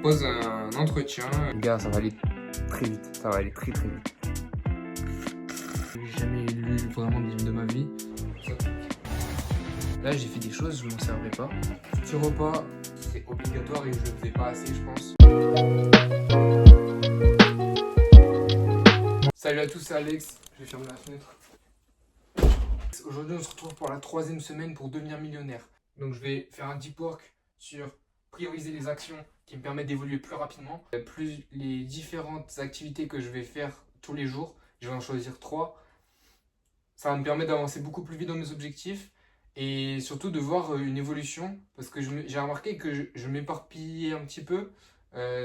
propose un entretien. Les gars, ça va aller très vite, ça va aller très très vite. J'ai jamais lu vraiment des livres de ma vie. Là, j'ai fait des choses, je m'en servais pas. Petit repas, c'est obligatoire et je le faisais pas assez, je pense. Salut à tous, c'est Alex. Je vais fermer la fenêtre. Aujourd'hui, on se retrouve pour la 3e semaine pour devenir millionnaire. Donc, je vais faire un deep work sur prioriser les actions qui me permettent d'évoluer plus rapidement. Plus les différentes activités que je vais faire tous les jours, je vais en choisir 3. Ça va me permettre d'avancer beaucoup plus vite dans mes objectifs et surtout de voir une évolution parce que j'ai remarqué que je m'éparpillais un petit peu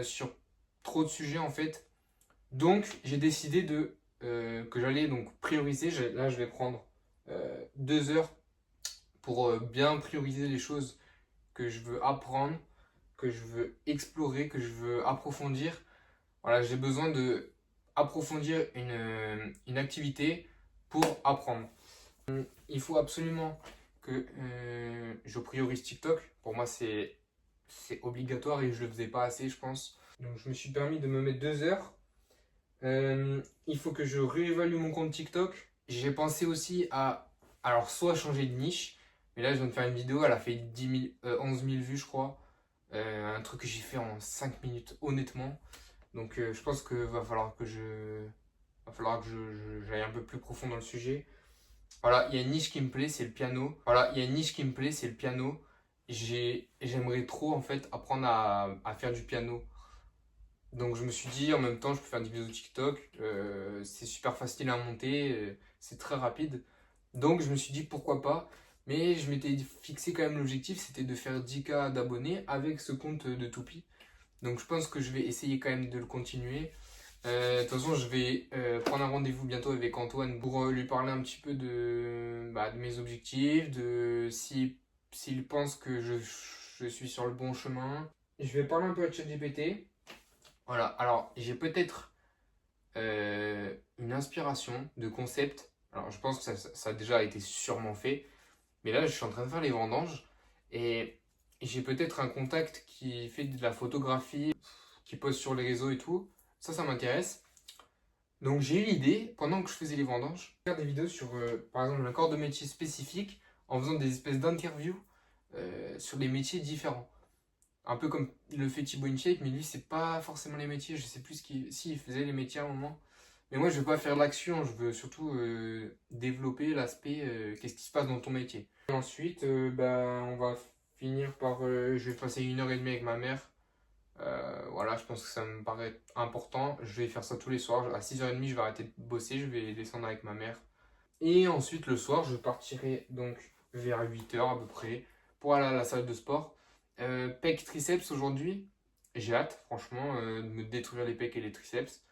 sur trop de sujets en fait. Donc, j'ai décidé que j'allais donc prioriser. Là, je vais prendre 2 heures pour bien prioriser les choses que je veux apprendre, que je veux explorer, que je veux approfondir. Voilà, j'ai besoin de approfondir une activité pour apprendre. Il faut absolument que je priorise TikTok. Pour moi, c'est obligatoire et je le faisais pas assez, je pense. Donc, je me suis permis de me mettre 2 heures. Il faut que je réévalue mon compte TikTok. J'ai pensé aussi à, alors soit changer de niche, mais là je viens de faire une vidéo, elle a fait 11 000 vues je crois. Un truc que j'ai fait en 5 minutes honnêtement. Donc je pense que va falloir que j'aille un peu plus profond dans le sujet. Voilà, il y a une niche qui me plaît, c'est le piano. J'aimerais trop en fait apprendre à faire du piano. Donc je me suis dit en même temps je peux faire des vidéos TikTok, c'est super facile à monter, c'est très rapide. Donc je me suis dit pourquoi pas, mais je m'étais fixé quand même l'objectif, c'était de faire 10K d'abonnés avec ce compte de Toupee. Donc je pense que je vais essayer quand même de le continuer. De toute façon je vais prendre un rendez-vous bientôt avec Antoine pour lui parler un petit peu de mes objectifs, s'il pense que je suis sur le bon chemin. Je vais parler un peu à ChatGPT. Voilà, alors j'ai peut-être une inspiration de concept. Alors je pense que ça a déjà été sûrement fait, mais là je suis en train de faire les vendanges et j'ai peut-être un contact qui fait de la photographie, qui poste sur les réseaux et tout. Ça m'intéresse. Donc j'ai eu l'idée, pendant que je faisais les vendanges, de faire des vidéos sur par exemple un corps de métier spécifique en faisant des espèces d'interviews sur des métiers différents. Un peu comme le fait Thibaut InShape, mais lui, c'est pas forcément les métiers. Je sais plus si il faisait les métiers à un moment. Mais moi, je veux pas faire l'action, je veux surtout développer l'aspect qu'est-ce qui se passe dans ton métier. Et ensuite, on va finir par. Je vais passer 1h30 avec ma mère. Voilà, je pense que ça me paraît important. Je vais faire ça tous les soirs. À 6h30, je vais arrêter de bosser, je vais descendre avec ma mère. Et ensuite, le soir, je partirai donc vers 8h à peu près pour aller à la salle de sport. Pecs triceps aujourd'hui, j'ai hâte franchement de me détruire les pecs et les triceps.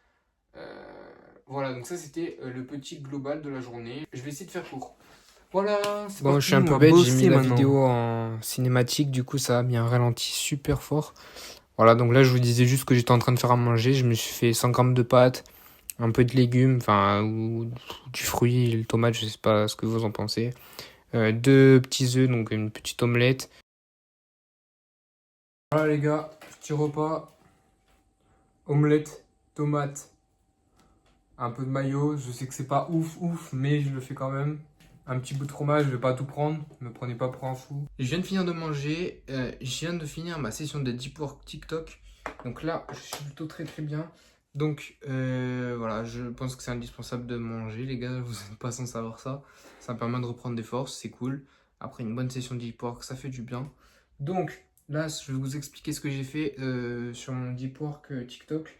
Voilà, donc ça c'était le petit global de la journée. Je vais essayer de faire court. Voilà, c'est Bon, parti, je suis un on peu va bête, j'ai bosser mis la maintenant. vidéo en cinématique, du coup ça a mis un ralenti super fort. Voilà, donc là je vous disais juste que j'étais en train de faire à manger, je me suis fait 100 grammes de pâtes, un peu de légumes, enfin, ou du fruit, le tomate, je sais pas ce que vous en pensez. 2 petits œufs, donc une petite omelette. Voilà les gars, petit repas, omelette, tomate, un peu de mayo. Je sais que c'est pas ouf, mais je le fais quand même. Un petit bout de fromage, je vais pas tout prendre, me prenez pas pour un fou. Je viens de finir de manger, je viens de finir ma session de deep work TikTok. Donc là, je suis plutôt très bien. Donc voilà, je pense que c'est indispensable de manger, les gars, vous n'êtes pas sans savoir ça. Ça me permet de reprendre des forces, c'est cool. Après une bonne session de deep work, ça fait du bien. Donc là, je vais vous expliquer ce que j'ai fait sur mon deep work TikTok.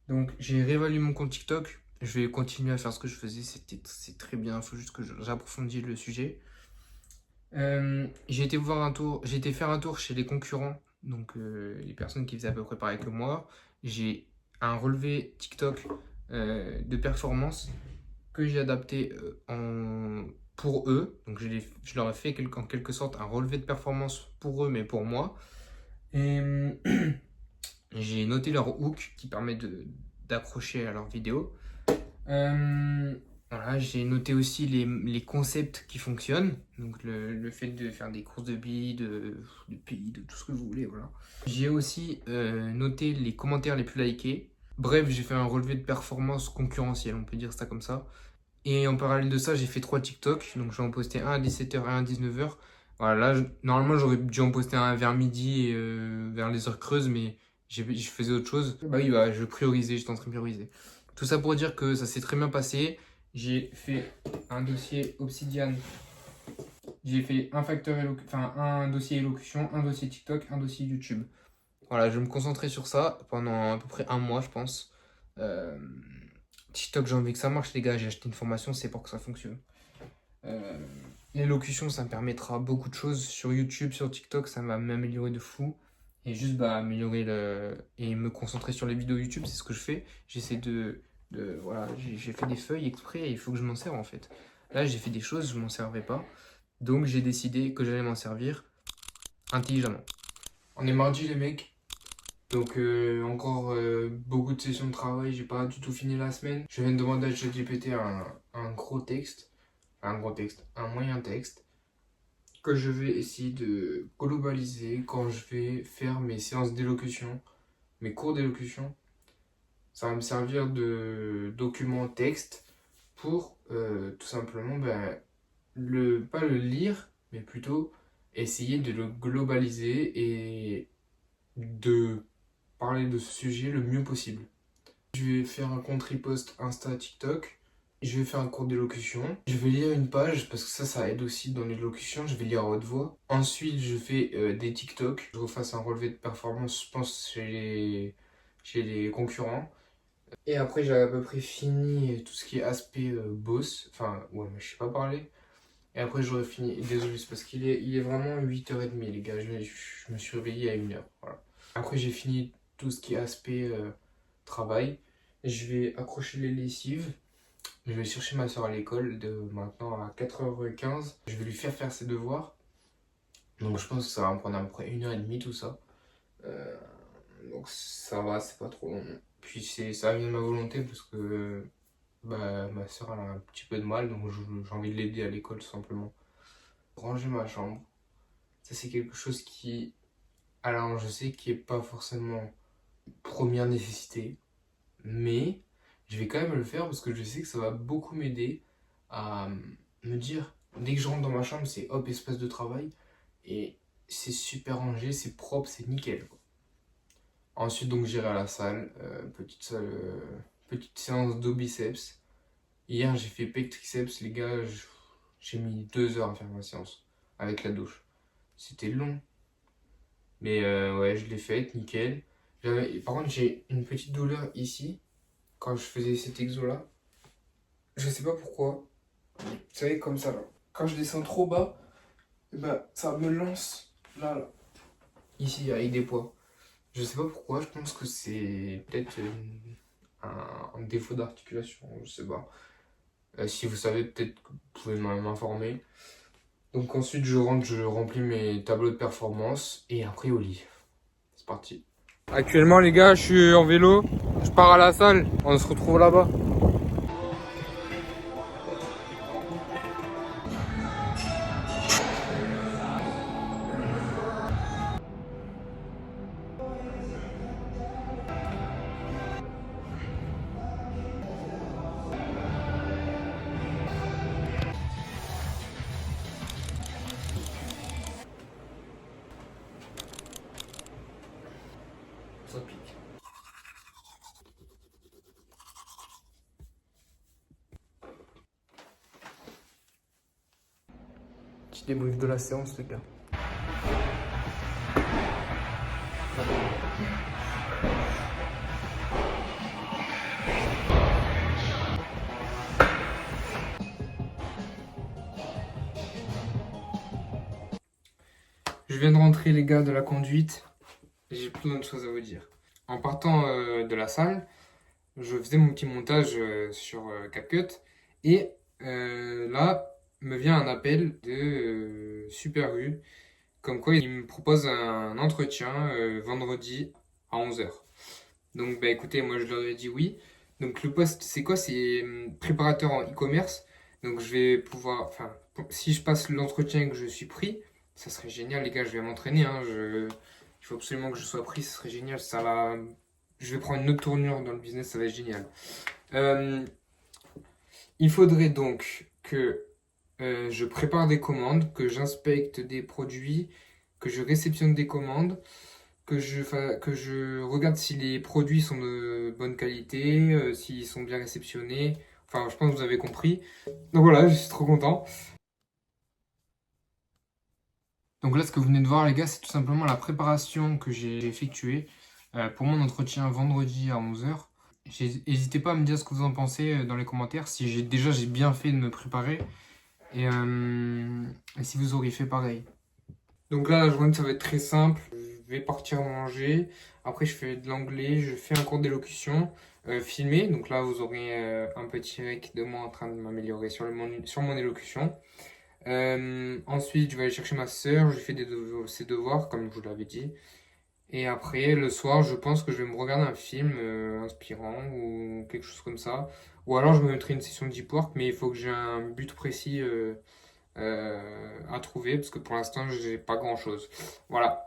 Donc j'ai réévalué mon compte TikTok. Je vais continuer à faire ce que je faisais, c'est très bien, il faut juste que j'approfondisse le sujet. J'ai été faire un tour chez les concurrents, donc les personnes qui faisaient à peu près pareil que moi. J'ai un relevé TikTok de performance que j'ai adapté pour eux. Donc je leur ai fait en quelque sorte un relevé de performance pour eux, mais pour moi. Et j'ai noté leur hook qui permet d'accrocher à leur vidéo. Voilà, j'ai noté aussi les concepts qui fonctionnent. Donc le fait de faire des courses de billes, de pays, de tout ce que vous voulez, voilà. J'ai aussi noté les commentaires les plus likés. Bref, j'ai fait un relevé de performance concurrentielle, on peut dire ça comme ça. Et en parallèle de ça, j'ai fait 3 TikTok. Donc je vais en poster un à 17h et un à 19h. Voilà, là, normalement, j'aurais dû en poster un vers midi et vers les heures creuses, mais je faisais autre chose. Bah oui, bah, je priorisais, j'étais en train de prioriser. Tout ça pour dire que ça s'est très bien passé. J'ai fait un dossier Obsidian. J'ai fait un dossier élocution, un dossier TikTok, un dossier YouTube. Voilà, je vais me concentrer sur ça pendant à peu près un mois, je pense. Euh, TikTok, j'ai envie que ça marche, les gars. J'ai acheté une formation, c'est pour que ça fonctionne. Euh, L'élocution, ça me permettra beaucoup de choses sur YouTube, sur TikTok, ça va m'améliorer de fou. Et juste bah, améliorer et me concentrer sur les vidéos YouTube, c'est ce que je fais. J'essaie voilà, j'ai fait des feuilles exprès et il faut que je m'en serve en fait. Là, j'ai fait des choses, je m'en servais pas. Donc j'ai décidé que j'allais m'en servir intelligemment. On est mardi les mecs. Donc encore beaucoup de sessions de travail, j'ai pas du tout fini la semaine. Je viens de demander à ChatGPT un gros texte, un moyen texte que je vais essayer de globaliser quand je vais faire mes séances d'élocution, mes cours d'élocution. Ça va me servir de document texte pour tout simplement pas le lire, mais plutôt essayer de le globaliser et de parler de ce sujet le mieux possible. Je vais faire un compte riposte Insta TikTok. Je vais faire un cours d'élocution. Je vais lire une page parce que ça aide aussi dans l'élocution. Je vais lire à haute voix. Ensuite, je fais des TikTok. Je refasse un relevé de performance, je pense, chez les concurrents. Et après, j'ai à peu près fini tout ce qui est aspect boss. Enfin, ouais, mais je sais pas parler. Et après, j'aurais fini. Désolé, c'est parce il est vraiment 8h30, les gars. Je me suis réveillé à 1h. Voilà. Après, j'ai fini tout ce qui est aspect travail. Je vais accrocher les lessives. Je vais chercher ma soeur à l'école de maintenant à 4h15. Je vais lui faire ses devoirs. Donc, je pense que ça va me prendre à peu près 1h30 tout ça. Euh, donc, ça va, c'est pas trop long. Puis, ça vient de ma volonté parce que bah, ma soeur a un petit peu de mal. Donc, j'ai envie de l'aider à l'école tout simplement. Ranger ma chambre. Ça, c'est quelque chose qui, alors je sais qui est pas forcément première nécessité, mais je vais quand même le faire parce que je sais que ça va beaucoup m'aider à me dire, dès que je rentre dans ma chambre, c'est hop, espace de travail, et c'est super rangé, c'est propre, c'est nickel, quoi. Ensuite, donc, j'irai à la salle, petite séance de biceps. Hier, j'ai fait pec triceps, les gars, j'ai mis 2 heures à faire ma séance avec la douche. C'était long, mais ouais, je l'ai faite, nickel. Par contre, j'ai une petite douleur ici, quand je faisais cet exo-là. Je sais pas pourquoi. Vous savez, comme ça, là. Quand je descends trop bas, bah, ça me lance là, là. Ici, avec des poids. Je sais pas pourquoi, je pense que c'est peut-être un défaut d'articulation, je sais pas. Si vous savez, peut-être que vous pouvez m'informer. Donc ensuite, je rentre, je remplis mes tableaux de performance et après au lit. C'est parti. Actuellement, les gars, je suis en vélo. Je pars à la salle. On se retrouve là-bas. Ça pique. Petit débrief de la séance, les gars. Je viens de rentrer, les gars, de la conduite. J'ai plein de choses à vous dire. En partant de la salle, je faisais mon petit montage sur CapCut. Et là, me vient un appel de Super U. Comme quoi, il me propose un entretien vendredi à 11h. Donc, bah écoutez, moi je leur ai dit oui. Donc le poste, c'est quoi? C'est préparateur en e-commerce. Donc je vais pouvoir, enfin, si je passe l'entretien et que je suis pris, ça serait génial, les gars, je vais m'entraîner, hein, il faut absolument que je sois pris, ça serait génial. Je vais prendre une autre tournure dans le business, ça va être génial. Euh, il faudrait donc que je prépare des commandes, que j'inspecte des produits, que je réceptionne des commandes, que je regarde si les produits sont de bonne qualité, s'ils sont bien réceptionnés. Enfin, je pense que vous avez compris. Donc voilà, je suis trop content. Donc là, ce que vous venez de voir, les gars, c'est tout simplement la préparation que j'ai effectuée pour mon entretien vendredi à 11h. N'hésitez pas à me dire ce que vous en pensez dans les commentaires, si j'ai bien fait de me préparer et si vous auriez fait pareil. Donc là, la journée, ça va être très simple. Je vais partir manger. Après, je fais de l'anglais. Je fais un cours d'élocution filmé. Donc là, vous aurez un petit rec de moi en train de m'améliorer sur mon élocution. Ensuite, je vais aller chercher ma sœur. Je fais ses devoirs, comme je vous l'avais dit. Et après, le soir, je pense que je vais me regarder un film inspirant ou quelque chose comme ça. Ou alors, je me mettrai une session de deep work, mais il faut que j'ai un but précis à trouver parce que pour l'instant, j'ai pas grand-chose. Voilà.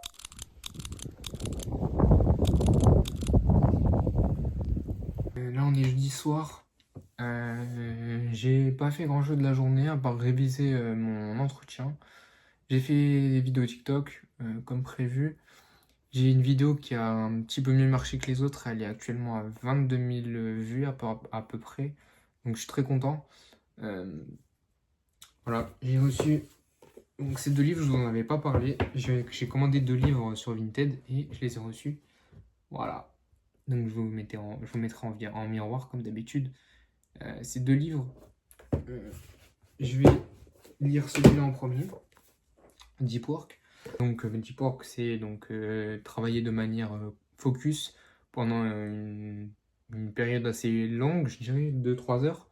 Là, on est jeudi soir. J'ai pas fait grand-chose de la journée à part réviser mon entretien. J'ai fait des vidéos TikTok comme prévu. J'ai une vidéo qui a un petit peu mieux marché que les autres. Elle est actuellement à 22 000 vues à peu près. Donc je suis très content. Euh, voilà, j'ai reçu donc ces 2 livres, je vous en avais pas parlé. J'ai commandé 2 livres sur Vinted et je les ai reçus. Voilà. Donc je vous mettrai en miroir comme d'habitude. Ces 2 livres, euh, je vais lire celui-là en premier, Deep Work. Donc Deep Work, c'est donc travailler de manière focus pendant une période assez longue, je dirais 2-3 heures.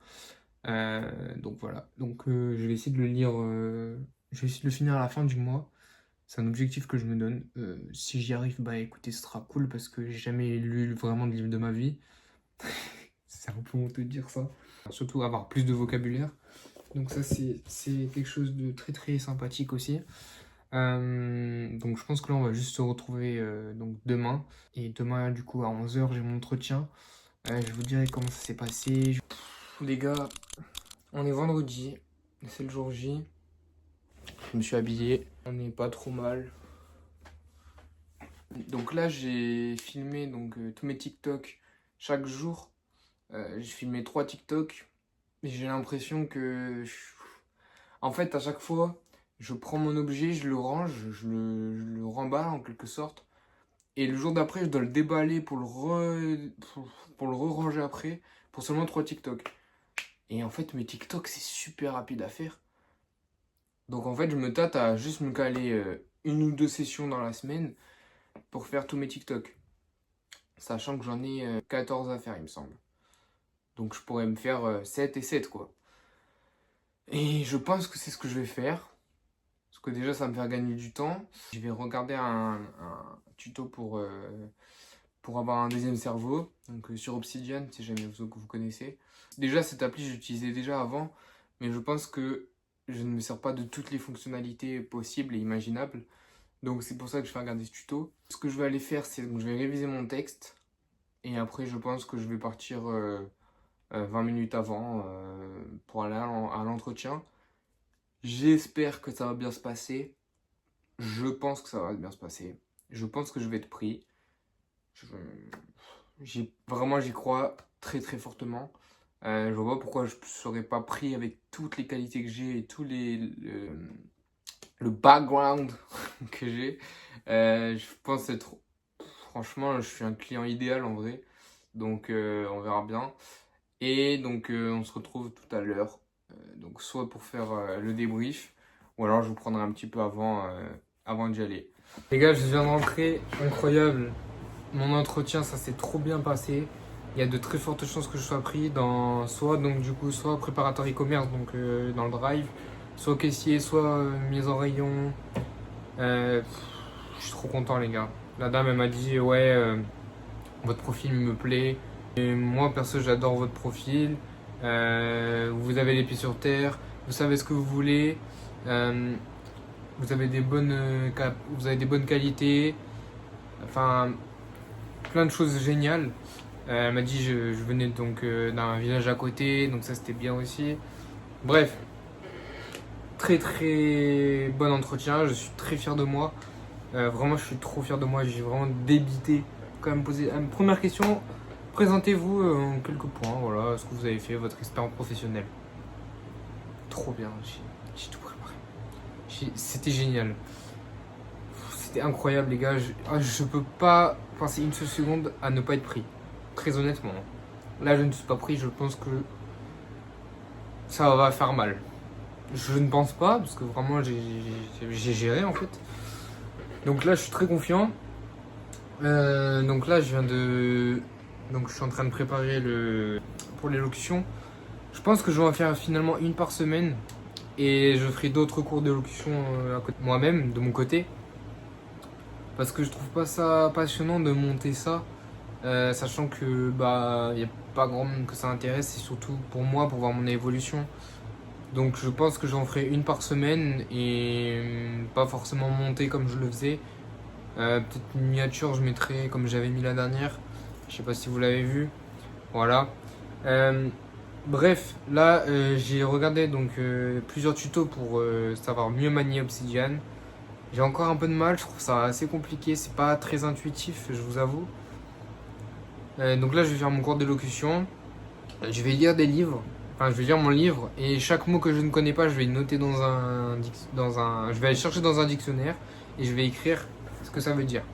Donc voilà. Donc je vais essayer de le lire, je vais essayer de le finir à la fin du mois. C'est un objectif que je me donne. Si j'y arrive, bah écoutez, ce sera cool parce que j'ai jamais lu vraiment de livre de ma vie. C'est un peu honteux de dire ça. Surtout avoir plus de vocabulaire. Donc ça, c'est quelque chose de très très sympathique aussi. Donc je pense que là, on va juste se retrouver donc demain. Et demain, du coup, à 11h, j'ai mon entretien. Je vous dirai comment ça s'est passé. Les gars, on est vendredi. C'est le jour J. Je me suis habillé. On n'est pas trop mal. Donc là, j'ai filmé donc, tous mes TikTok chaque jour. J'ai filmé 3 TikTok. Et j'ai l'impression que... En fait, à chaque fois, je prends mon objet, je le range, je le remballe en quelque sorte. Et le jour d'après, je dois le déballer pour le re-ranger après, pour seulement 3 TikTok. Et en fait, mes TikTok, c'est super rapide à faire. Donc en fait, je me tâte à juste me caler 1 ou 2 sessions dans la semaine pour faire tous mes TikTok. Sachant que j'en ai 14 à faire, il me semble. Donc je pourrais me faire 7 et 7, quoi. Et je pense que c'est ce que je vais faire. Parce que déjà, ça va me faire gagner du temps. Je vais regarder un tuto pour avoir un deuxième cerveau. Donc sur Obsidian, si jamais vous connaissez. Déjà, cette appli, j'utilisais déjà avant. Mais je pense que je ne me sers pas de toutes les fonctionnalités possibles et imaginables. Donc c'est pour ça que je vais regarder ce tuto. Ce que je vais aller faire, c'est que je vais réviser mon texte. Et après, je pense que je vais partir 20 minutes avant pour aller à l'entretien. J'espère que ça va bien se passer. Je pense que ça va bien se passer. Je pense que je vais être pris. Vraiment, j'y crois très très fortement. Je vois pas pourquoi je ne serais pas pris avec toutes les qualités que j'ai et le background que j'ai. Je pense être... Franchement, je suis un client idéal en vrai. Donc, on verra bien. Et donc, on se retrouve tout à l'heure. Donc, soit pour faire le débrief, ou alors je vous prendrai un petit peu avant d'y aller. Les gars, je viens de rentrer. Incroyable. Mon entretien, ça s'est trop bien passé. Il y a de très fortes chances que je sois pris dans soit préparateur e-commerce, donc dans le drive, soit caissier, soit mise en rayon. Je suis trop content, les gars. La dame, elle m'a dit, ouais, votre profil me plaît. Et moi, perso, j'adore votre profil. Vous avez les pieds sur terre. Vous savez ce que vous voulez. Euh, vous avez vous avez des bonnes qualités. Enfin, plein de choses géniales. Elle m'a dit je venais donc d'un village à côté, donc ça c'était bien aussi. Bref, très très bon entretien. Je suis très fier de moi. Vraiment, je suis trop fier de moi. J'ai vraiment débité. Quand même posé. Première question, présentez-vous en quelques points. Voilà, ce que vous avez fait, votre expérience professionnelle. Trop bien. J'ai tout préparé. C'était génial. C'était incroyable, les gars. Je peux pas penser une seule seconde à ne pas être pris. Très honnêtement. Là, je ne suis pas pris. Je pense que ça va faire mal. Je ne pense pas, parce que vraiment, j'ai géré en fait. Donc là, je suis très confiant. Donc là, je viens de. Donc je suis en train de préparer pour l'élocution. Je pense que je vais en faire finalement une par semaine. Et je ferai d'autres cours d'élocution à côté moi-même, de mon côté. Parce que je trouve pas ça passionnant de monter ça. Sachant que bah y a pas grand monde que ça intéresse. Et surtout pour moi, pour voir mon évolution. Donc je pense que j'en ferai une par semaine. Et pas forcément monter comme je le faisais. Peut-être une miniature, je mettrai comme j'avais mis la dernière. Je sais pas si vous l'avez vu. Voilà. Euh, Bref, là j'ai regardé donc plusieurs tutos pour savoir mieux manier Obsidian. J'ai encore un peu de mal, je trouve ça assez compliqué, c'est pas très intuitif, je vous avoue. Donc là je vais faire mon cours d'élocution. Je vais lire des livres, enfin je vais lire mon livre et chaque mot que je ne connais pas, je vais le noter je vais aller chercher dans un dictionnaire et je vais écrire ce que ça veut dire.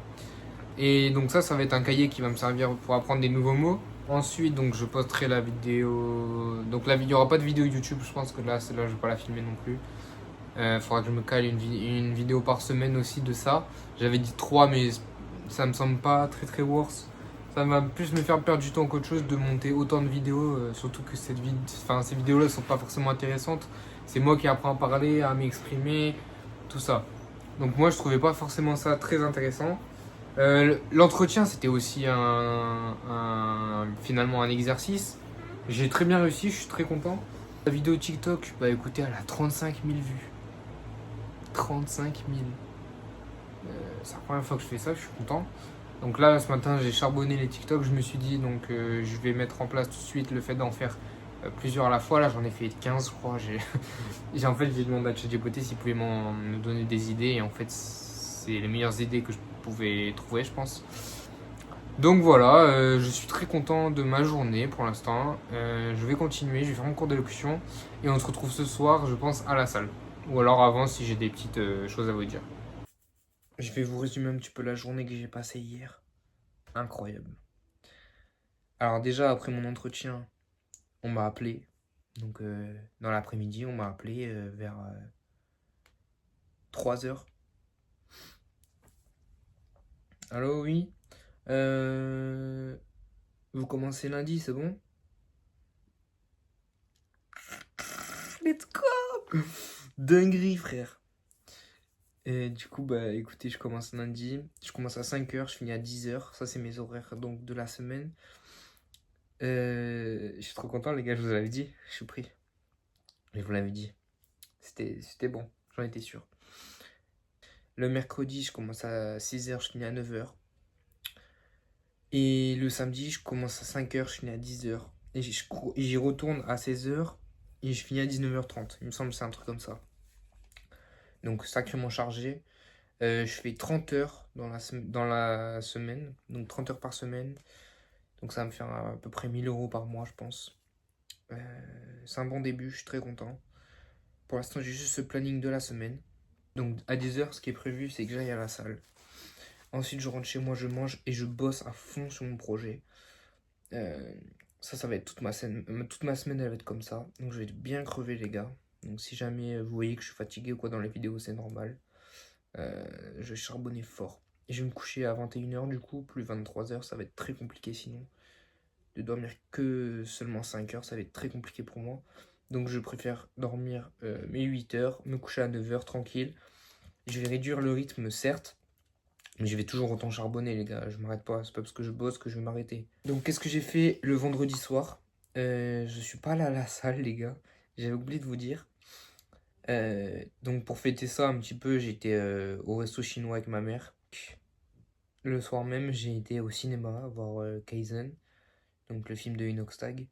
Et donc ça va être un cahier qui va me servir pour apprendre des nouveaux mots. Ensuite, donc je posterai la vidéo. Donc il n'y aura pas de vidéo YouTube, je pense que là, celle-là, je vais pas la filmer non plus. Faudra que je me cale une vidéo par semaine aussi de ça. J'avais dit 3, mais ça me semble pas très très worse. Ça va plus me faire perdre du temps qu'autre chose de monter autant de vidéos, surtout que ces vidéos-là sont pas forcément intéressantes. C'est moi qui apprends à parler, à m'exprimer, tout ça. Donc moi, je trouvais pas forcément ça très intéressant. L'entretien, c'était aussi finalement un exercice. J'ai très bien réussi, je suis très content. La vidéo TikTok, bah écoutez, elle a 35 000 vues. 35 000. C'est la première fois que je fais ça, je suis content. Donc là, ce matin, j'ai charbonné les TikTok. Je me suis dit, donc je vais mettre en place tout de suite le fait d'en faire plusieurs à la fois. Là, j'en ai fait 15, je crois. En fait, j'ai demandé à ChatGPT s'il pouvait me donner des idées. Et en fait, c'est les meilleures idées que je pouvais trouver, je pense. Donc voilà, je suis très content de ma journée pour l'instant. Je vais continuer, je vais faire mon cours d'élocution. Et on se retrouve ce soir, je pense, à la salle. Ou alors avant, si j'ai des petites choses à vous dire. Je vais vous résumer un petit peu la journée que j'ai passée hier. Incroyable. Alors déjà, après mon entretien, on m'a appelé. Donc dans l'après-midi, on m'a appelé vers 3 heures. Allô, oui. Euh, Vous commencez lundi, c'est bon? Let's go! Dinguerie, frère. Et du coup, bah écoutez, je commence lundi. Je commence à 5 heures, je finis à 10 heures. Ça, c'est mes horaires donc de la semaine. Je suis trop content, les gars, je vous l'avais dit. Je suis pris. Je vous l'avais dit. C'était bon, j'en étais sûr. Le mercredi, je commence à 6 heures, je finis à 9 heures. Et le samedi, je commence à 5 heures, je finis à 10 heures. Et j'y retourne à 16 heures et je finis à 19h30. Il me semble que c'est un truc comme ça. Donc sacrément chargé. Je fais 30 heures dans la semaine, donc 30 heures par semaine. Donc ça va me faire à peu près 1 000 € par mois, je pense. C'est un bon début, je suis très content. Pour l'instant, j'ai juste ce planning de la semaine. Donc à 10 heures, ce qui est prévu, c'est que j'aille à la salle. Ensuite, je rentre chez moi, je mange et je bosse à fond sur mon projet. Euh, ça va être toute ma semaine, elle va être comme ça. Donc je vais être bien crevé, les gars. Donc si jamais vous voyez que je suis fatigué ou quoi dans les vidéos, c'est normal. Je vais charbonner fort. Et je vais me coucher à 21 heures du coup, plus 23 heures, ça va être très compliqué sinon. De dormir que seulement 5 heures, ça va être très compliqué pour moi. Donc je préfère dormir mes 8 heures, me coucher à 9 heures tranquille. Je vais réduire le rythme, certes, Mais je vais toujours autant charbonner, les gars. Je m'arrête pas. C'est pas parce que je bosse que je vais m'arrêter. Donc, qu'est-ce que j'ai fait le vendredi soir? Je suis pas allé à la salle, les gars. J'avais oublié de vous dire. Donc, pour fêter ça un petit peu, j'étais au resto chinois avec ma mère. Le soir même, j'ai été au cinéma voir Kaizen, donc le film de Inoxtag.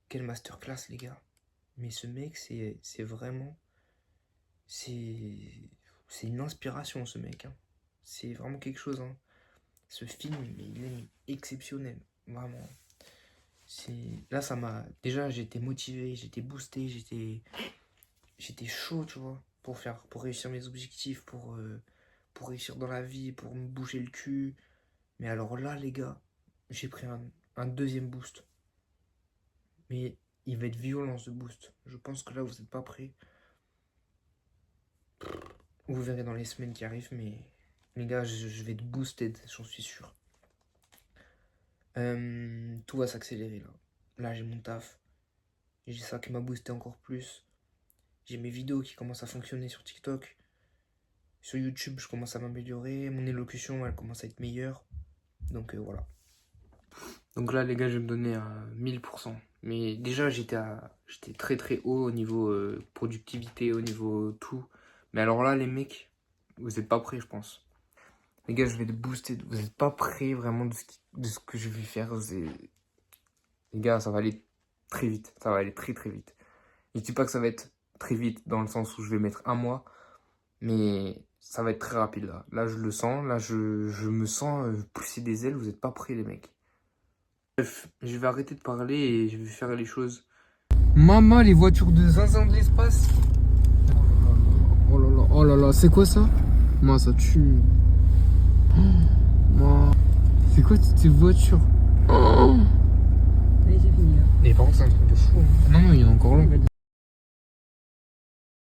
Quelle masterclass, les gars. Mais ce mec, c'est vraiment. C'est une inspiration, ce mec, hein. C'est vraiment quelque chose, hein. Ce film, mais il est exceptionnel. Vraiment. Là, ça m'a. Déjà, j'étais motivé, j'étais boosté, j'étais chaud, tu vois, pour réussir mes objectifs, pour réussir dans la vie, pour me bouger le cul. Mais alors là, les gars, j'ai pris un deuxième boost. Mais il va être violent, ce boost. Je pense que là, vous n'êtes pas prêts. Vous verrez dans les semaines qui arrivent, mais les gars, je vais être boosted, j'en suis sûr. Tout va s'accélérer là. Là, j'ai mon taf. J'ai ça qui m'a boosté encore plus. J'ai mes vidéos qui commencent à fonctionner sur TikTok. Sur YouTube, je commence à m'améliorer. Mon élocution, elle commence à être meilleure. Donc voilà. Donc là, les gars, je vais me donner à 1000%. Mais déjà, j'étais très très haut au niveau productivité, au niveau tout. Mais alors là, les mecs, vous n'êtes pas prêts, je pense. Les gars, je vais te booster. Vous n'êtes pas prêts vraiment de ce que je vais faire. Les gars, ça va aller très vite. Ça va aller très très vite. Je dis pas que ça va être très vite dans le sens où je vais mettre un mois. Mais ça va être très rapide là. Là, je le sens. Là, je me sens pousser des ailes. Vous n'êtes pas prêts, les mecs. Bref, je vais arrêter de parler et je vais faire les choses. Maman, les voitures de zinzin de l'espace. Oh là là, c'est quoi ça? Moi, ça tue. Moi, c'est quoi toutes ces voitures? Allez, c'est fini là. Mais par contre, c'est un truc de fou. Hein. Non, il y en a encore là.